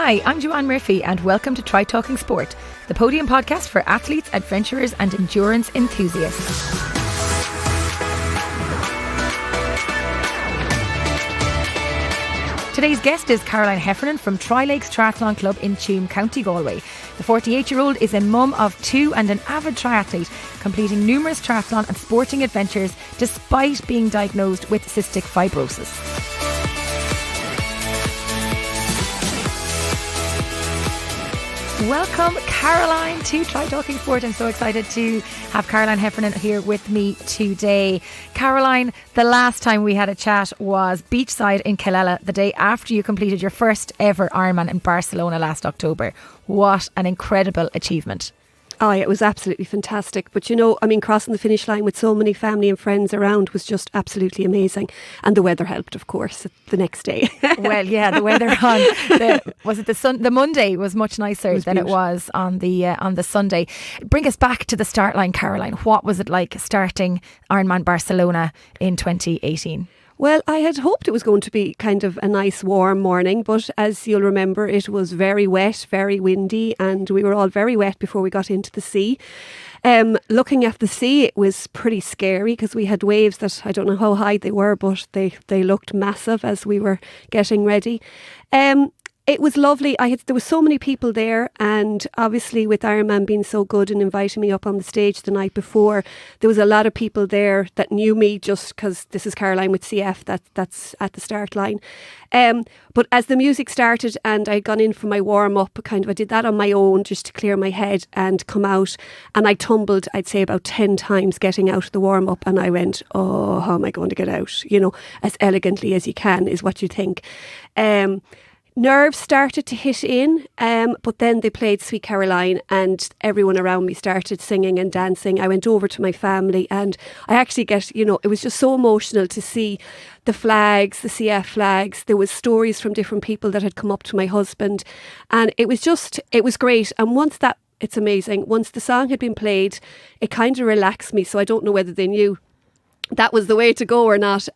Hi, I'm Joanne Murphy and welcome to Try Talking Sport, the podium podcast for athletes, adventurers and endurance enthusiasts. Today's guest is Caroline Heffernan from Tri Lakes Triathlon Club in Tuam, County Galway. The 48-year-old is a mum of two and an avid triathlete, completing numerous triathlon and sporting adventures despite being diagnosed with cystic fibrosis. Welcome, Caroline, to Try Talking Sport. I'm so excited to have Caroline Heffernan here with me today. Caroline, the last time we had a chat was beachside in Killala, the day after you completed your first ever Ironman in Barcelona last October. What an incredible achievement. Oh, yeah, it was absolutely fantastic. But crossing the finish line with so many family and friends around was just absolutely amazing. And the weather helped, of course, the next day. Well, yeah, the weather on the Monday was much nicer than it was on the Sunday. Bring us back to the start line, Caroline. What was it like starting Ironman Barcelona in 2018? Well, I had hoped it was going to be kind of a nice warm morning, but as you'll remember, it was very wet, very windy, and we were all very wet before we got into the sea. Looking at the sea, it was pretty scary because we had waves that I don't know how high they were, but they looked massive as we were getting ready. It was lovely. There were so many people there, and obviously with Ironman being so good and inviting me up on the stage the night before, there was a lot of people there that knew me just because this is Caroline with CF that's at the start line. But as the music started and I'd gone in for my warm-up, I did that on my own just to clear my head and come out, and I tumbled, I'd say about 10 times getting out of the warm-up, and I went, oh, how am I going to get out? As elegantly as you can is what you think. Nerves started to hit in, but then they played Sweet Caroline and everyone around me started singing and dancing. I went over to my family and I actually it was just so emotional to see the flags, the CF flags. There was stories from different people that had come up to my husband, and it was great. And it's amazing. Once the song had been played, it kind of relaxed me. So I don't know whether they knew that was the way to go or not.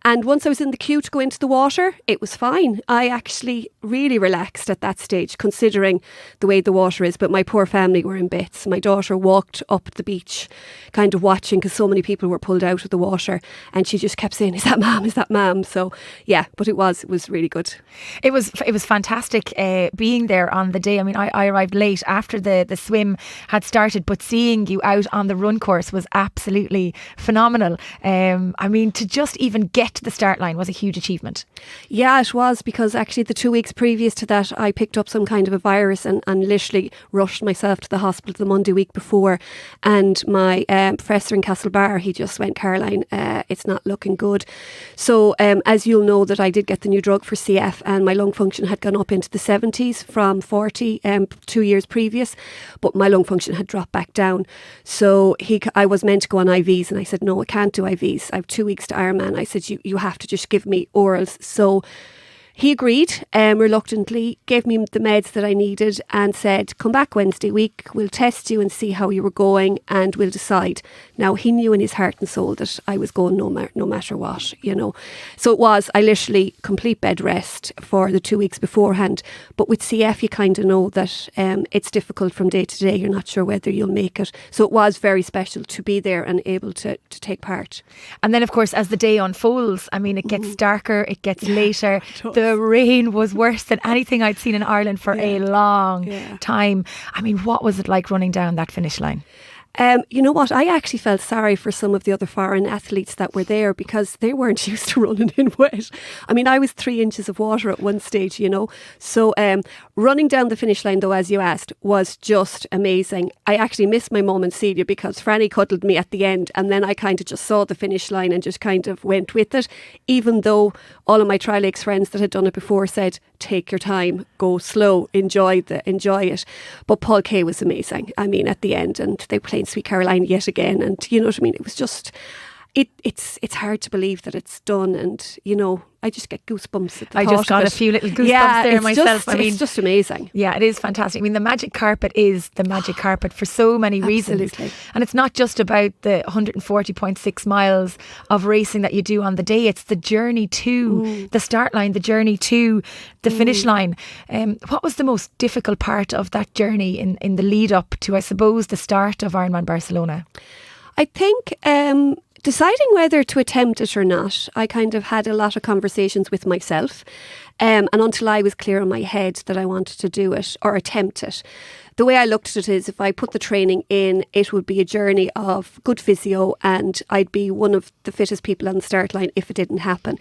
And once I was in the queue to go into the water, it was fine. I actually really relaxed at that stage, considering the way the water is. But my poor family were in bits. My daughter walked up the beach, kind of watching, because so many people were pulled out of the water. And she just kept saying, "Is that Mum? Is that Mum?" So yeah, but it was really good. It was fantastic being there on the day. I mean, I arrived late after the swim had started, but seeing you out on the run course was absolutely phenomenal. To just even get to the start line was a huge achievement. Yeah, it was, because actually the 2 weeks previous to that I picked up some kind of a virus and literally rushed myself to the hospital the Monday week before, and my professor in Castlebar, he just went, "Caroline, it's not looking good." So as you'll know, that I did get the new drug for CF, and my lung function had gone up into the 70s from 40 2 years previous, but my lung function had dropped back down. So I was meant to go on IVs, and I said, "No, I can't do IVs. I have 2 weeks to Ironman." I said, you have to just give me orals. So he agreed, reluctantly, gave me the meds that I needed and said, "Come back Wednesday week, we'll test you and see how you were going and we'll decide." Now, he knew in his heart and soul that I was going no matter what, So I literally complete bed rest for the 2 weeks beforehand. But with CF, you kind of know that it's difficult from day to day. You're not sure whether you'll make it. So it was very special to be there and able to take part. And then, of course, as the day unfolds, it gets darker, it gets later. The rain was worse than anything I'd seen in Ireland for a long time. What was it like running down that finish line? You know what? I actually felt sorry for some of the other foreign athletes that were there, because they weren't used to running in wet. I was 3 inches of water at one stage, So running down the finish line, though, as you asked, was just amazing. I actually missed my mum and Celia because Franny cuddled me at the end, and then I kind of just saw the finish line and just kind of went with it, even though all of my Tri Lakes friends that had done it before said, "Take your time, go slow, enjoy it." But Paul Kay was amazing. At the end, and they played Sweet Caroline yet again, and you know what I mean. It was just, it's hard to believe that it's done, and I just get goosebumps at the I thought just got of a few little goosebumps Yeah, myself. It's just amazing. Yeah, it is fantastic. I mean, the magic carpet is the magic carpet for so many reasons. Absolutely. And it's not just about the 140.6 miles of racing that you do on the day. It's the journey to the start line, the journey to the finish line. What was the most difficult part of that journey in the lead up to, I suppose, the start of Ironman Barcelona? I think deciding whether to attempt it or not, I kind of had a lot of conversations with myself. And until I was clear in my head that I wanted to do it or attempt it, the way I looked at it is if I put the training in, it would be a journey of good physio and I'd be one of the fittest people on the start line if it didn't happen.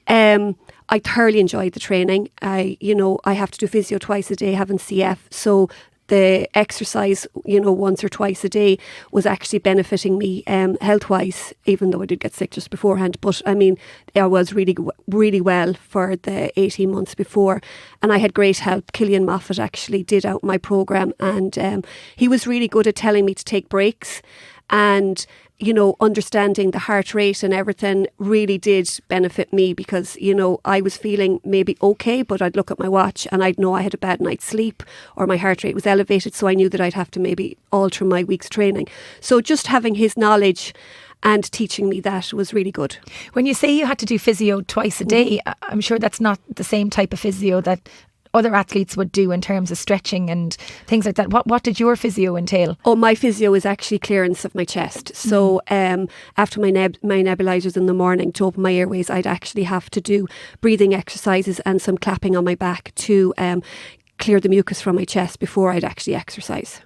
I thoroughly enjoyed the training. I have to do physio twice a day, having CF. So the exercise, once or twice a day was actually benefiting me health-wise, even though I did get sick just beforehand. But I mean, I was really, really well for the 18 months before. And I had great help. Killian Moffat actually did out my programme, and he was really good at telling me to take breaks. And understanding the heart rate and everything really did benefit me because, I was feeling maybe okay, but I'd look at my watch and I'd know I had a bad night's sleep or my heart rate was elevated. So I knew that I'd have to maybe alter my week's training. So just having his knowledge and teaching me that was really good. When you say you had to do physio twice a day, I'm sure that's not the same type of physio that other athletes would do in terms of stretching and things like that. What did your physio entail? Oh, my physio is actually clearance of my chest. So after my nebulizers in the morning to open my airways, I'd actually have to do breathing exercises and some clapping on my back to clear the mucus from my chest before I'd actually exercise.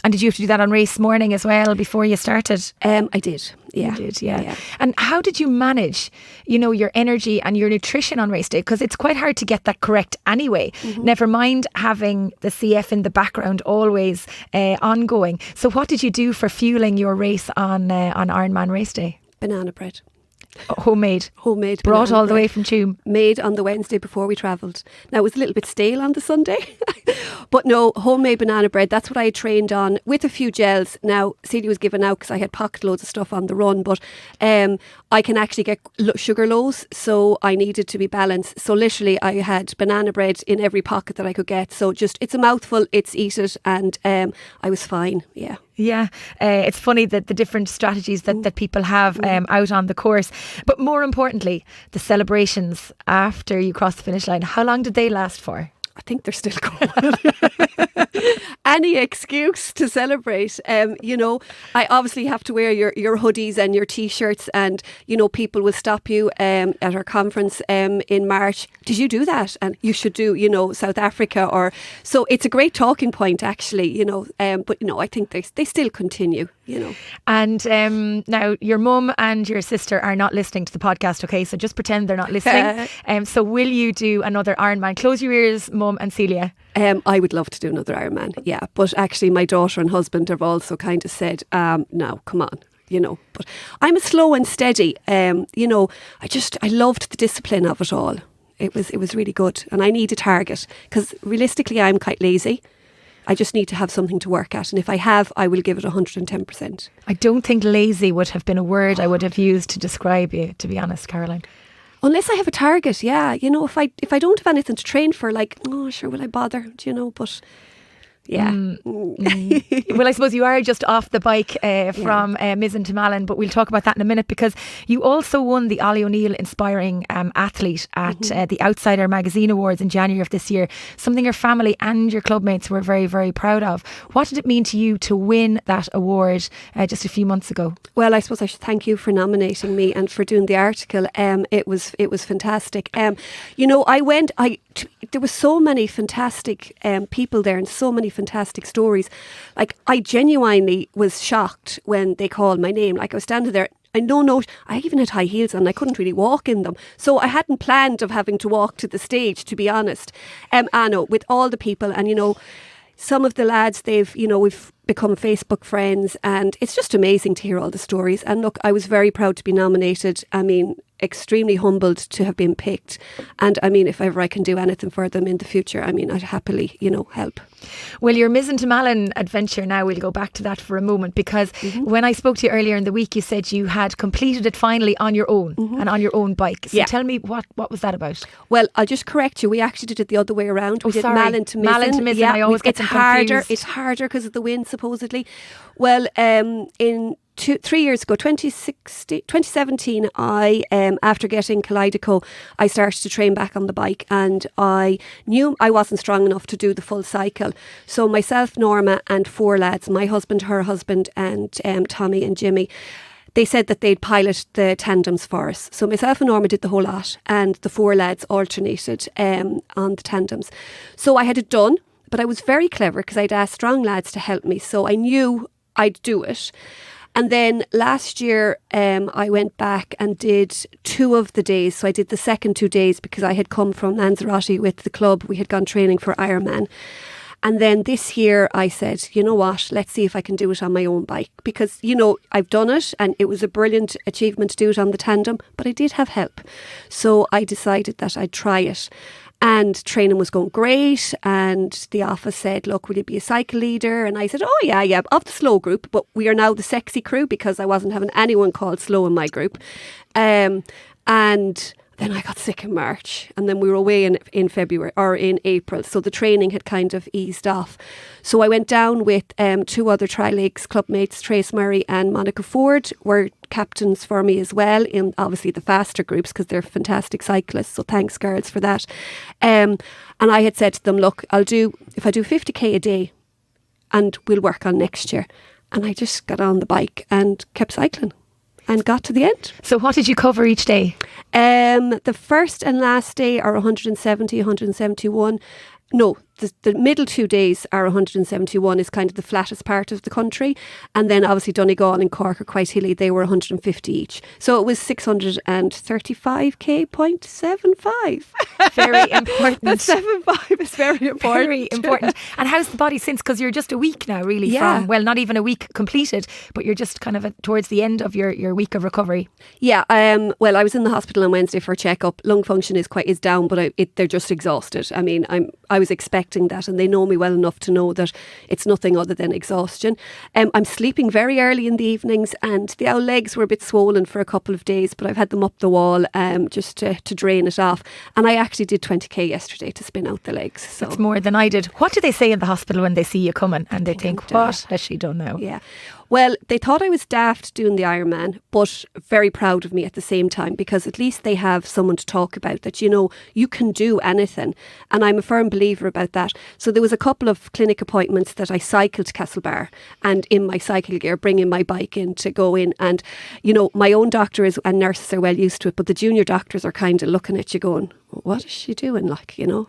And did you have to do that on race morning as well before you started? I did. Yeah. You did, yeah. And how did you manage, your energy and your nutrition on race day? Because it's quite hard to get that correct anyway. Never mind having the CF in the background always ongoing. So what did you do for fueling your race on Ironman race day? Banana bread. Homemade. Brought all the way from Tuam. Made on the Wednesday before we travelled. Now, it was a little bit stale on the Sunday. But no, homemade banana bread. That's what I had trained on with a few gels. Now, Celia was given out because I had pocket loads of stuff on the run. But I can actually get sugar lows. So I needed to be balanced. So literally, I had banana bread in every pocket that I could get. So just, it's a mouthful, eat it. And I was fine. Yeah. Yeah, it's funny that the different strategies that people have out on the course. But more importantly, the celebrations after you cross the finish line, how long did they last for? I think they're still going. Any excuse to celebrate. I obviously have to wear your hoodies and your T-shirts and, people will stop you at our conference in March. Did you do that? And you should do, South Africa so it's a great talking point actually, but I think they still continue, And now your mum and your sister are not listening to the podcast, okay? So just pretend they're not listening. So will you do another Ironman? Close your ears, mum and Celia. I would love to do another Ironman, yeah. But actually my daughter and husband have also kind of said, no, come on. But I'm a slow and steady. I loved the discipline of it all. It was really good, and I need a target because realistically, I'm quite lazy. I just need to have something to work at, and if I have, I will give it 110%. I don't think lazy would have been a word I would have used to describe you, to be honest, Caroline. Unless I have a target, yeah. If I don't have anything to train for, sure, will I bother? But. Yeah. Well, I suppose you are just off the bike from Mizen to Malin, but we'll talk about that in a minute because you also won the Ollie O'Neill Inspiring Athlete at the Outsider Magazine Awards in January of this year, something your family and your clubmates were very, very proud of. What did it mean to you to win that award just a few months ago? Well, I suppose I should thank you for nominating me and for doing the article. It was fantastic. There were so many fantastic people there and so many fantastic stories. I genuinely was shocked when they called my name. I was standing there, I even had high heels on, I couldn't really walk in them. So I hadn't planned of having to walk to the stage, to be honest. Anna, with all the people and, some of the lads, we've become Facebook friends and it's just amazing to hear all the stories. And look, I was very proud to be nominated. I mean, extremely humbled to have been picked. And I mean, if ever I can do anything for them in the future, I mean, I'd happily, help. Well, your Mizen to Malin adventure now, we'll go back to that for a moment, because when I spoke to you earlier in the week, you said you had completed it finally on your own and on your own bike. So tell me, what was that about? Well, I'll just correct you. We actually did it the other way around. We did Malin to Mizen. Malin to Mizen, I always get them confused. It's harder because of the wind, supposedly. Well, in 3 years ago, 2017, I, after getting Kaleido, I started to train back on the bike, and I knew I wasn't strong enough to do the full cycle. So myself, Norma, and 4 lads, my husband, her husband, and Tommy and Jimmy, they said that they'd pilot the tandems for us. So myself and Norma did the whole lot, and the 4 lads alternated on the tandems. So I had it done, but I was very clever because I'd asked strong lads to help me. So I knew I'd do it. And then last year, I went back and did 2 of the days. So I did the second 2 days because I had come from Lanzarote with the club. We had gone training for Ironman. And then this year I said, you know what, let's see if I can do it on my own bike. Because, I've done it and it was a brilliant achievement to do it on the tandem, but I did have help. So I decided that I'd try it. And training was going great, and the office said, look, will you be a cycle leader? And I said, oh yeah, of the slow group, but we are now the sexy crew because I wasn't having anyone called slow in my group. And then I got sick in March, and then we were away in February or in April. So the training had kind of eased off. So I went down with 2 other Tri Lakes club mates, Trace Murray and Monica Ford, were captains for me as well in obviously the faster groups because they're fantastic cyclists. So thanks, girls, for that. And I had said to them, look, if I do 50k a day, and we'll work on next year. And I just got on the bike and kept cycling. And got to the end. So what did you cover each day? The first and last day are 170, 171. No, the middle 2 days are 171, is kind of the flattest part of the country. And then obviously Donegal and Cork are quite hilly. They were 150 each. So it was 635k, 0.75. Very important. That 75 is very important. Very important. And how's the body since? Because you're just a week now, really, from, well, not even a week completed, but you're just kind of towards the end of your week of recovery. Yeah. Well, I was in the hospital on Wednesday for a checkup. Lung function is down, but they're just exhausted. I mean, I was expecting that, and they know me well enough to know that it's nothing other than exhaustion. I'm sleeping very early in the evenings, and the old legs were a bit swollen for a couple of days, but I've had them up the wall just to drain it off. And I actually did 20k yesterday to spin out the legs. So that's more than I did. What do they say in the hospital when they see you coming and they think, what has she done now? Yeah. Well, they thought I was daft doing the Ironman, but very proud of me at the same time, because at least they have someone to talk about that, you can do anything. And I'm a firm believer about that. So there was a couple of clinic appointments that I cycled to Castlebar and in my cycle gear, bringing my bike in to go in. And, my own doctor and nurses are well used to it, but the junior doctors are kind of looking at you going, what is she doing?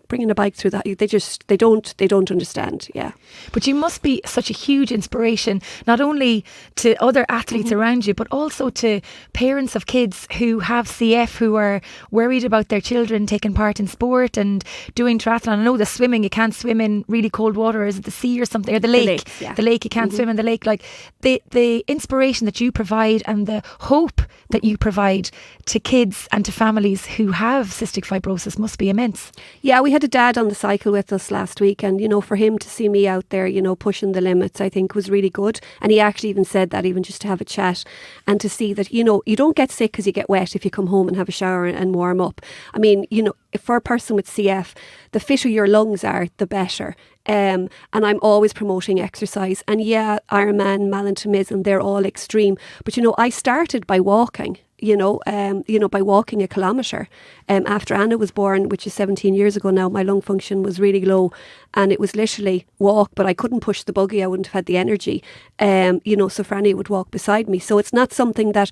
Bringing a bike through that. They don't understand. Yeah. But you must be such a huge inspiration, not only to other athletes around you, but also to parents of kids who have CF, who are worried about their children taking part in sport and doing triathlon. I know the swimming, you can't swim in really cold water. Is it the sea or something? Or the lake? The lake, you can't swim in the lake. Like the inspiration that you provide and the hope that you provide to kids and to families who have cystic fibrosis must be immense. Yeah, we had a dad on the cycle with us last week, and for him to see me out there, pushing the limits, I think was really good. And he actually even said that, even just to have a chat and to see that, you don't get sick because you get wet if you come home and have a shower and warm up. I mean, if for a person with CF, the fitter your lungs are, the better. And I'm always promoting exercise. And yeah, Ironman, Malin to Mizen, they're all extreme. But, I started by walking. By walking a kilometre. After Anna was born, which is 17 years ago now, my lung function was really low, and it was literally walk, but I couldn't push the buggy. I wouldn't have had the energy. So Franny would walk beside me. So it's not something that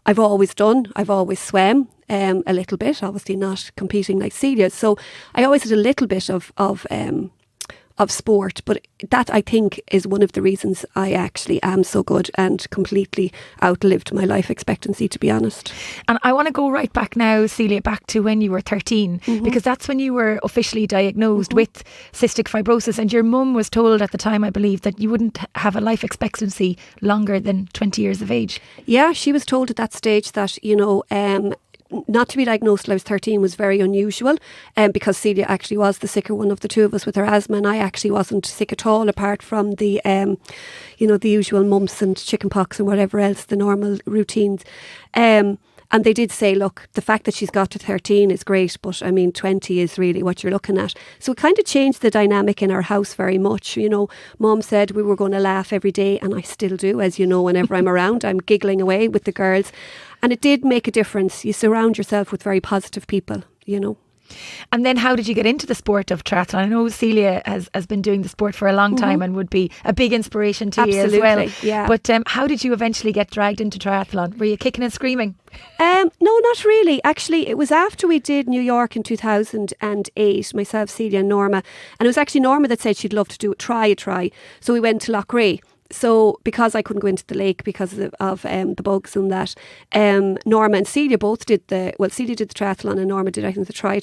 I've always done. I've always swam a little bit, obviously not competing like Celia. So I always did a little bit of sport, but that I think is one of the reasons I actually am so good and completely outlived my life expectancy, to be honest. And I want to go right back now, Celia, back to when you were 13, because that's when you were officially diagnosed with cystic fibrosis, and your mum was told at the time, I believe, that you wouldn't have a life expectancy longer than 20 years of age. Yeah, she was told at that stage that, not to be diagnosed till I was 13 was very unusual, because Celia actually was the sicker one of the two of us with her asthma, and I actually wasn't sick at all, apart from the, the usual mumps and chickenpox and whatever else, the normal routines. And they did say, look, the fact that she's got to 13 is great, but 20 is really what you're looking at. So it kind of changed the dynamic in our house very much. Mum said we were going to laugh every day, and I still do, as you know, whenever I'm around, I'm giggling away with the girls. And it did make a difference. You surround yourself with very positive people, And then how did you get into the sport of triathlon? I know Celia has been doing the sport for a long time and would be a big inspiration to you as well. Yeah. But how did you eventually get dragged into triathlon? Were you kicking and screaming? No, not really. Actually, it was after we did New York in 2008, myself, Celia and Norma. And it was actually Norma that said she'd love to do a try. So we went to Lochray. So because I couldn't go into the lake because of the bugs and that, Norma and Celia both did Celia did the triathlon and Norma did, I think, the try.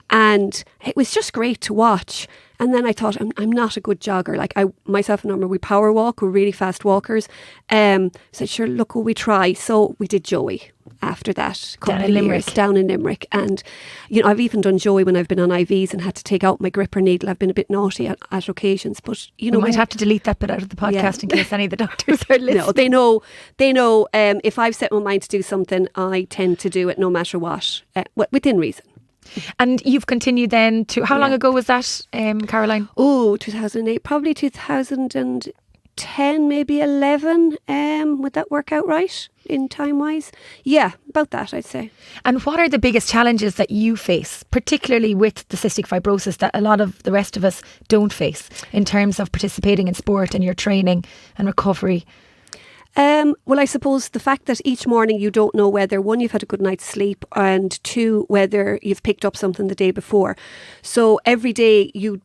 And it was just great to watch. And then I thought, I'm not a good jogger. Like myself and Norma, we power walk. We're really fast walkers. Said, sure, look, will we try? So we did Joey after that. Down in Limerick. And, I've even done Joey when I've been on IVs and had to take out my gripper needle. I've been a bit naughty at occasions. But, you might have to delete that bit out of the podcast in case any of the doctors are listening. No, they know if I've set my mind to do something, I tend to do it no matter what, within reason. And you've continued then to, how long ago was that, Caroline? Oh, 2008, probably 2010, maybe 11. Would that work out right in time-wise? Yeah, about that, I'd say. And what are the biggest challenges that you face, particularly with the cystic fibrosis, that a lot of the rest of us don't face in terms of participating in sport and your training and recovery? Well, I suppose the fact that each morning you don't know whether, one, you've had a good night's sleep, and two, whether you've picked up something the day before. So every day you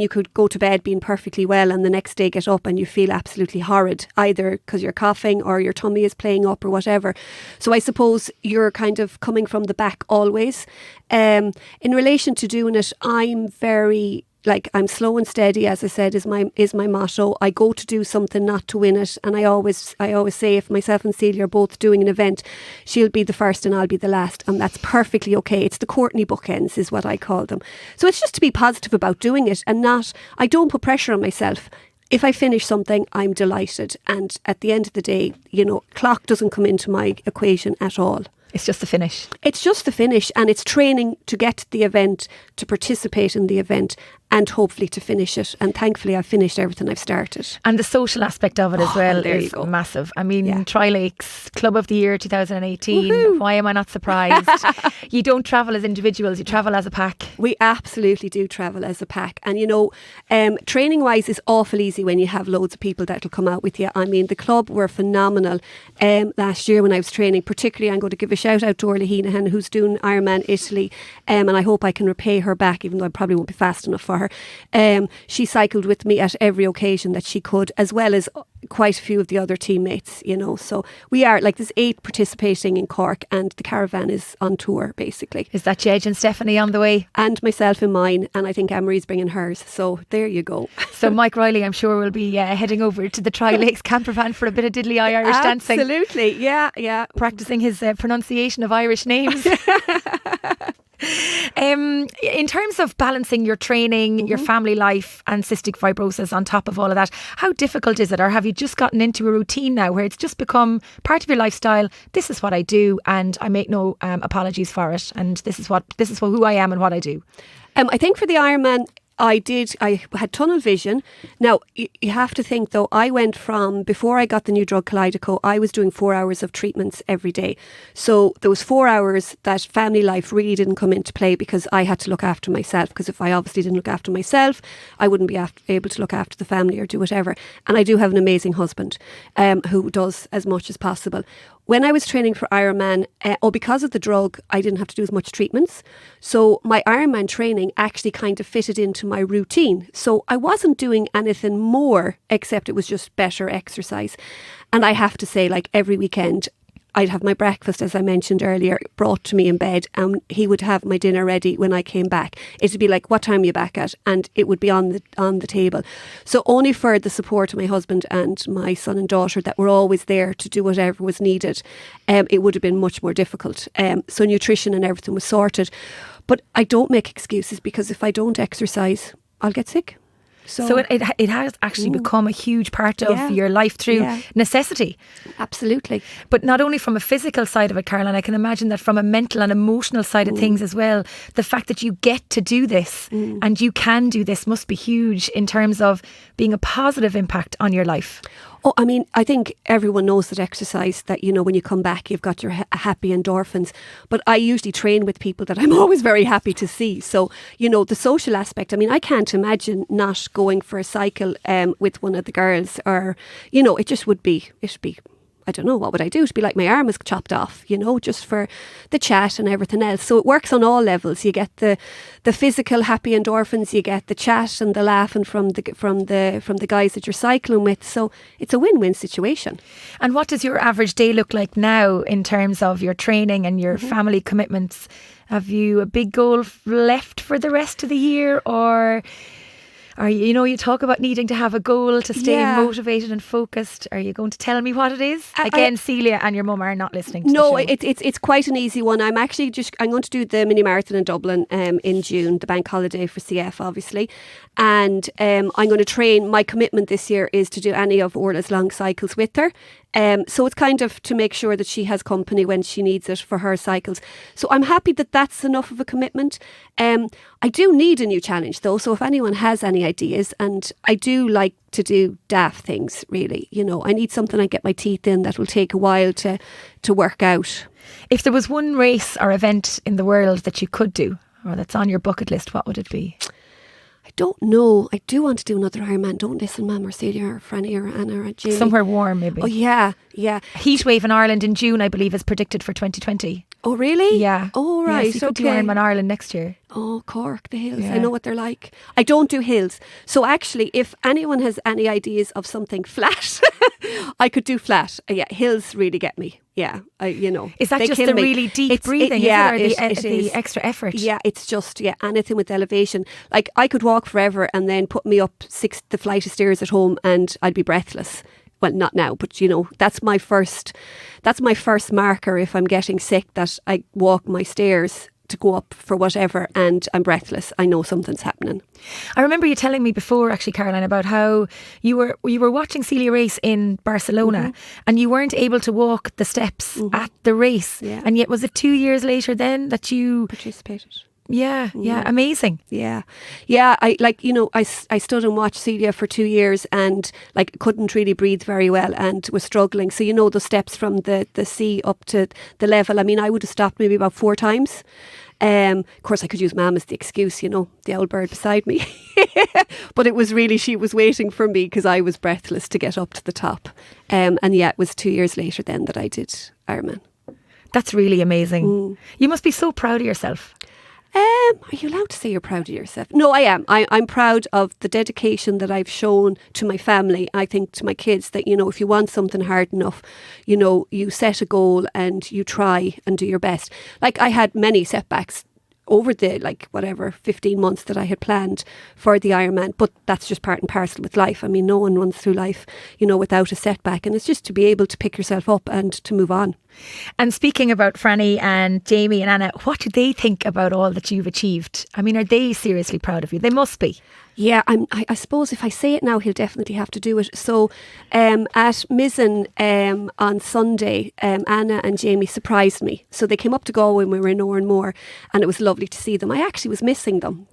could go to bed being perfectly well and the next day get up and you feel absolutely horrid, either because you're coughing or your tummy is playing up or whatever. So I suppose you're kind of coming from the back always. In relation to doing it, I'm very... I'm slow and steady, as I said, is my motto. I go to do something, not to win it. And I always say, if myself and Celia are both doing an event, she'll be the first and I'll be the last. And that's perfectly okay. It's the Courtney bookends is what I call them. So it's just to be positive about doing it and I don't put pressure on myself. If I finish something, I'm delighted. And at the end of the day, clock doesn't come into my equation at all. It's just the finish. It's just the finish, and it's training to get to the event, to participate in the event, and hopefully to finish it. And thankfully I've finished everything I've started. And the social aspect of it as well is massive. Tri Lakes Club of the Year 2018. Woohoo! Why am I not surprised? You don't travel as individuals, you travel as a pack. We absolutely do travel as a pack. And training wise is awful easy when you have loads of people that'll come out with you. The club were phenomenal last year when I was training. Particularly, I'm going to give a shout out to Orla Heenahan, who's doing Ironman Italy, and I hope I can repay her back, even though I probably won't be fast enough for her. She cycled with me at every occasion that she could, as well as quite a few of the other teammates, so we are there's 8 participating in Cork, and the caravan is on tour basically. Is that Jej and Stephanie on the way? And myself and mine, and I think Anne-Marie's bringing hers, so there you go. So Mike Riley, I'm sure, will be heading over to the Tri Lakes camper van for a bit of diddly-eye Irish dancing. Absolutely, yeah. Practising his pronunciation of Irish names. In terms of balancing your training, your family life and cystic fibrosis on top of all of that, how difficult is it? Or have you just gotten into a routine now where it's just become part of your lifestyle? This is what I do and I make no apologies for it, and this is who I am and what I do. I think for the Ironman, I had tunnel vision. Now, you have to think though, I went from, before I got the new drug Kalydeco, I was doing 4 hours of treatments every day. So those 4 hours, that family life really didn't come into play because I had to look after myself. Because if I obviously didn't look after myself, I wouldn't be able to look after the family or do whatever. And I do have an amazing husband who does as much as possible. When I was training for Ironman, because of the drug, I didn't have to do as much treatments. So my Ironman training actually kind of fitted into my routine. So I wasn't doing anything more, except it was just better exercise. And I have to say, every weekend, I'd have my breakfast, as I mentioned earlier, brought to me in bed, and he would have my dinner ready when I came back. It'd be like, what time are you back at? And it would be on the table. So only for the support of my husband and my son and daughter that were always there to do whatever was needed, it would have been much more difficult. So nutrition and everything was sorted. But I don't make excuses, because if I don't exercise, I'll get sick. So it has actually become a huge part of your life through necessity. Absolutely. But not only from a physical side of it, Caroline, I can imagine that from a mental and emotional side of things as well, the fact that you get to do this and you can do this must be huge in terms of being a positive impact on your life. Oh, I mean, I think everyone knows that exercise, that, you know, when you come back, you've got your happy endorphins. But I usually train with people that I'm always very happy to see. So, you know, the social aspect, I mean, I can't imagine not going for a cycle with one of the girls, or, you know, it'd be, I don't know, what would I do? It'd be like my arm is chopped off, you know, just for the chat and everything else. So it works on all levels. You get the physical happy endorphins, you get the chat and the laughing from the guys that you're cycling with. So it's a win-win situation. And what does your average day look like now in terms of your training and your family commitments? Have you a big goal left for the rest of the year, or are you, you know, you talk about needing to have a goal to stay motivated and focused. Are you going to tell me what it is? Again, Celia and your mum are not listening to the show. It's quite an easy one. I'm going to do the mini marathon in Dublin in June, the bank holiday for CF, obviously. And I'm going to train. My commitment this year is to do any of Orla's long cycles with her. So it's kind of to make sure that she has company when she needs it for her cycles. So I'm happy that that's enough of a commitment. I do need a new challenge though. So if anyone has any ideas, and I do like to do daft things, really, you know, I need something I get my teeth in that will take a while to work out. If there was one race or event in the world that you could do, or that's on your bucket list, what would it be? I don't know. I do want to do another Ironman. Don't listen, Mum or Celia or Franny or Anna or Jamie. Somewhere warm, maybe. Oh, yeah. A heat wave in Ireland in June, I believe, is predicted for 2020. Oh, really? Yeah. Oh, right. Yes, you could do Ironman Ireland next year. Oh, Cork, the hills. Yeah. I know what they're like. I don't do hills. So actually, if anyone has any ideas of something flat, I could do flat. Yeah, hills really get me. Yeah, you know. Is that just the really deep breathing? Yeah, the extra effort? Yeah, it's just, anything with elevation. Like, I could walk forever and then put me up the flight of stairs at home and I'd be breathless. Well, not now, but you know, that's my first marker if I'm getting sick, that I walk my stairs to go up for whatever and I'm breathless. I know something's happening. I remember you telling me before, actually, Caroline, about how you were watching Celia race in Barcelona and you weren't able to walk the steps at the race. Yeah. And yet was it 2 years later then that you participated? Yeah, amazing. Yeah. I stood and watched Celia for 2 years and like couldn't really breathe very well and was struggling. So, you know, the steps from the sea up to the level, I mean, I would have stopped maybe about 4 times. Of course, I could use Mum as the excuse, you know, the old bird beside me. But it was really, she was waiting for me because I was breathless to get up to the top. It was 2 years later then that I did Ironman. That's really amazing. You must be so proud of yourself. Are you allowed to say you're proud of yourself? No, I am. I'm proud of the dedication that I've shown to my family. I think to my kids that, you know, if you want something hard enough, you know, you set a goal and you try and do your best. Like, I had many setbacks over the 15 months that I had planned for the Ironman, but that's just part and parcel with life. I mean, no one runs through life, you know, without a setback, and it's just to be able to pick yourself up and to move on. And speaking about Franny and Jamie and Anna, what do they think about all that you've achieved? I mean, are they seriously proud of you? They must be. Yeah, I suppose if I say it now, he'll definitely have to do it. So at Mizzen on Sunday, Anna and Jamie surprised me. So they came up to Galway when we were in Oranmore, and it was lovely to see them. I actually was missing them,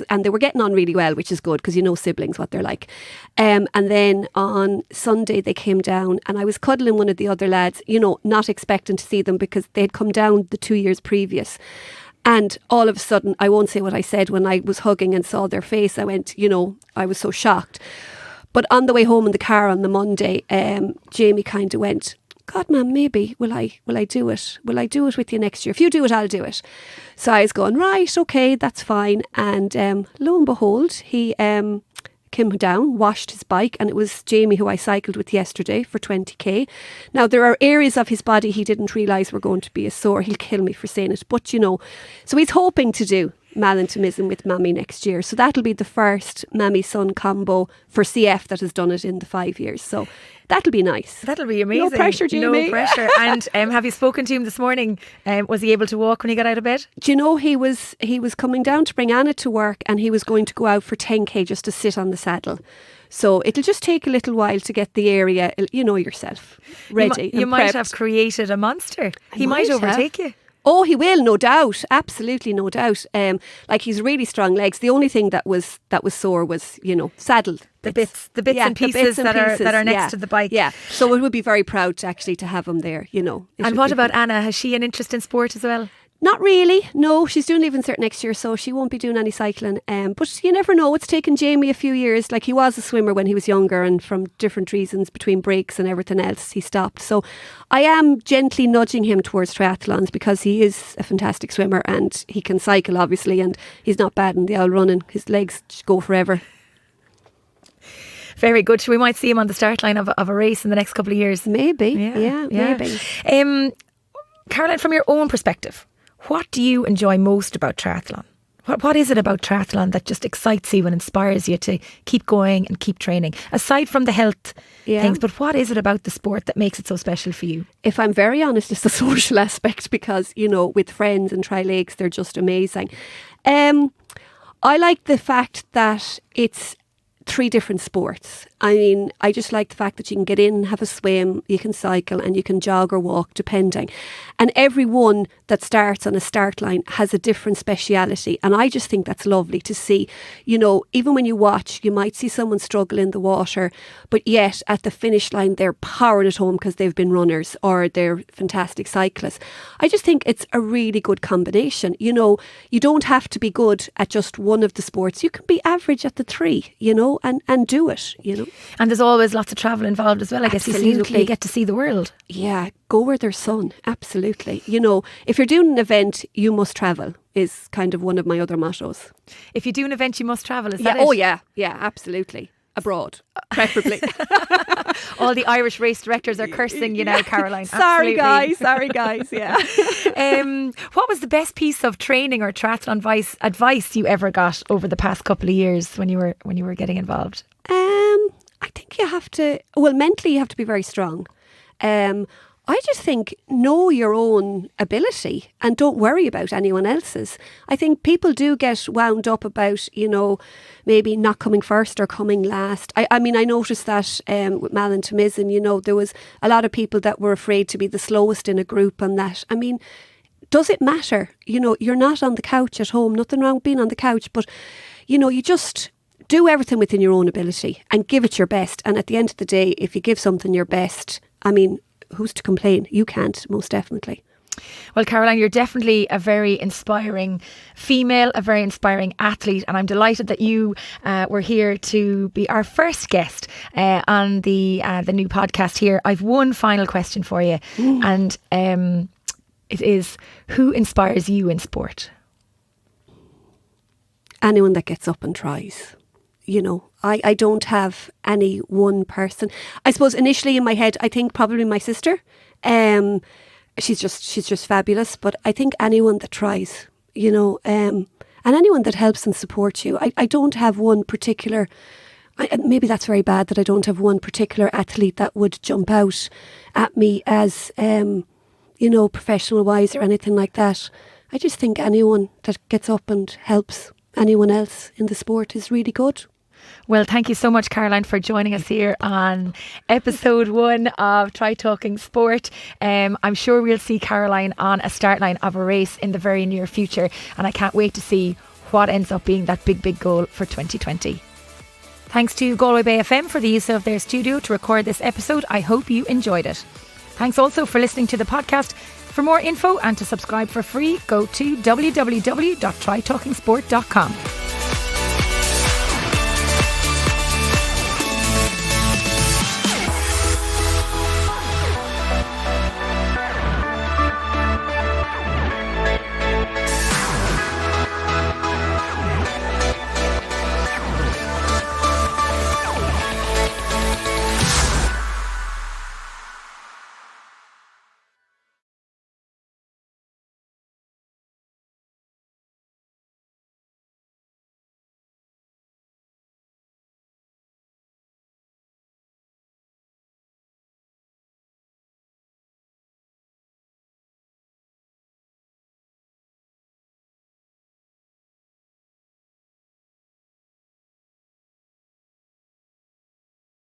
and they were getting on really well, which is good because you know siblings, what they're like. And then on Sunday they came down and I was cuddling one of the other lads, you know, not expecting to see them because they'd come down the 2 years previous. And all of a sudden, I won't say what I said when I was hugging and saw their face. I went, you know, I was so shocked. But on the way home in the car on the Monday, Jamie kind of went, God, Mum, maybe will I do it? Will I do it with you next year? If you do it, I'll do it. So I was going, right, okay, that's fine. And lo and behold, he him down, washed his bike, and it was Jamie who I cycled with yesterday for 20k. Now, there are areas of his body he didn't realise were going to be a sore. He'll kill me for saying it. But, so he's hoping to do Malin-to-Mizzen with Mammy next year. So that'll be the first Mammy-son combo for CF that has done it in the 5 years. So that'll be nice. That'll be amazing. No pressure, Jamie. No pressure. And have you spoken to him this morning? Was he able to walk when he got out of bed? Do you know, he was coming down to bring Anna to work, and he was going to go out for 10k just to sit on the saddle. So it'll just take a little while to get the area, yourself, ready. You might have created a monster. He might overtake you. Oh, he will, no doubt. Absolutely, no doubt. He's really strong legs. The only thing that was sore was, saddled. The bits and pieces that are next to the bike. Yeah. So it would be very proud to have him there, And what about Anna? Has she an interest in sport as well? Not really, no. She's doing Leaving Cert next year, so she won't be doing any cycling. But you never know. It's taken Jamie a few years. Like, he was a swimmer when he was younger, and from different reasons, between breaks and everything else, he stopped. So I am gently nudging him towards triathlons, because he is a fantastic swimmer and he can cycle, obviously, and he's not bad in the old running. His legs go forever. Very good. So we might see him on the start line of a race in the next couple of years. Maybe. Yeah. Maybe. Caroline, from your own perspective, what do you enjoy most about triathlon? What is it about triathlon that just excites you and inspires you to keep going and keep training? Aside from the health things, but what is it about the sport that makes it so special for you? If I'm very honest, it's the social aspect, because, with friends and Tri Lakes, they're just amazing. I like the fact that it's 3 different sports. I mean, I just like the fact that you can get in, have a swim, you can cycle, and you can jog or walk, depending. And every one that starts on a start line has a different speciality. And I just think that's lovely to see. Even when you watch, you might see someone struggle in the water, but yet at the finish line, they're powering it home because they've been runners or they're fantastic cyclists. I just think it's a really good combination. You don't have to be good at just one of the sports. You can be average at the 3, and do it, And there's always lots of travel involved as well. I guess you get to see the world. Yeah, go where there's sun. Absolutely. If you're doing an event, you must travel, is kind of one of my other mottos. If you do an event, you must travel. Is that it? Oh, yeah. Yeah, absolutely. Abroad, preferably. All the Irish race directors are cursing you now, Caroline. Sorry, guys. Yeah. What was the best piece of training or triathlon advice you ever got over the past couple of years when you were getting involved? I think mentally you have to be very strong. I just think know your own ability and don't worry about anyone else's. I think people do get wound up about, maybe not coming first or coming last. I noticed that with Malin-to-Mizzen, there was a lot of people that were afraid to be the slowest in a group, and that. I mean, does it matter? You're not on the couch at home. Nothing wrong with being on the couch, but, you just do everything within your own ability and give it your best. And at the end of the day, if you give something your best, who's to complain? You can't, most definitely. Well, Caroline, you're definitely a very inspiring female, a very inspiring athlete, and I'm delighted that you were here to be our first guest on the new podcast here. I've one final question for you, and it is, who inspires you in sport? Anyone that gets up and tries. I don't have any one person. I suppose initially in my head, I think probably my sister. She's just fabulous. But I think anyone that tries, and anyone that helps and supports you. I don't have one particular. Maybe that's very bad that I don't have one particular athlete that would jump out at me as, professional wise or anything like that. I just think anyone that gets up and helps anyone else in the sport is really good. Well, thank you so much, Caroline, for joining us here on episode 1 of Try Talking Sport. I'm sure we'll see Caroline on a start line of a race in the very near future, and I can't wait to see what ends up being that big goal for 2020. Thanks to Galway Bay FM for the use of their studio to record this episode. I hope you enjoyed it. Thanks also for listening to the podcast. For more info and to subscribe for free, go to www.trytalkingsport.com.